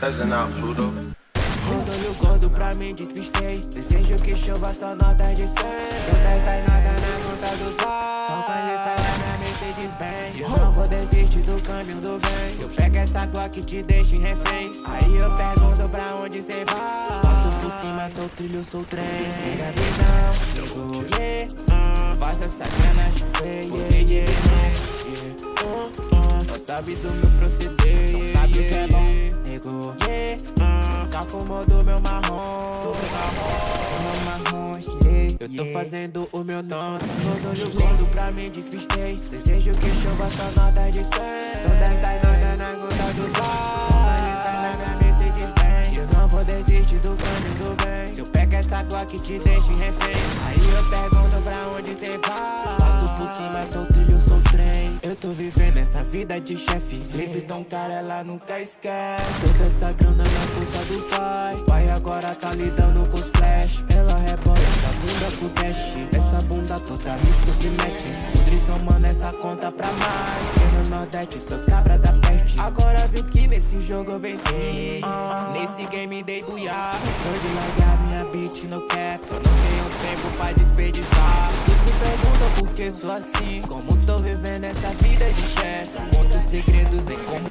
Pezinho Pluto. Olho gordo pra mim despistei. Desejo que chova só nota de 100. Todas as notas na conta do pai. Só quando ele fala minha Mercedes Benz. Eu não vou desistir do caminho do bem. Se eu pego essa Glock e te deixo em refém, aí eu pergunto pra onde cê vai. Passo por cima, tô trilho, sou trem. Pega a visão, nego, yeah. Faz essa grana chover, yeah, yeah. Não sabe do meu proceder, não sabe o que é bom, nego, yeah. Já fumou do meu marrom, yeah. Eu tô fazendo o meu nome. Todo olho gordo pra mim despistei. Desejo que chova só nota de 100. Todas as notas na conta do bar. Só manifesta na minha Mercedes Benz. Eu não vou desistir do caminho do bem. Se eu pego essa Glock e te deixo em refém, aí eu pergunto pra onde cê vai. Passo por cima, tô trilho, sou trem. Eu tô vivendo essa vida de chefe. Lipton, cara, ela nunca esquece. Toda essa grana na conta do pai. Pai agora tá lidando com os flash. Ela rebola essa bunda pro cash. Essa bunda toda me submete. Nutrição, mano, essa conta pra mais. Eu no Nordeste, sou cabra da peste. Agora vi que nesse jogo eu venci. Nesse game dei buiá. Sou de largar minha beat no cap. Eu não tenho tempo pra desperdiçar. Eles me perguntam por que sou assim. Como tô vivendo essa vida de chefe. Conto segredos em como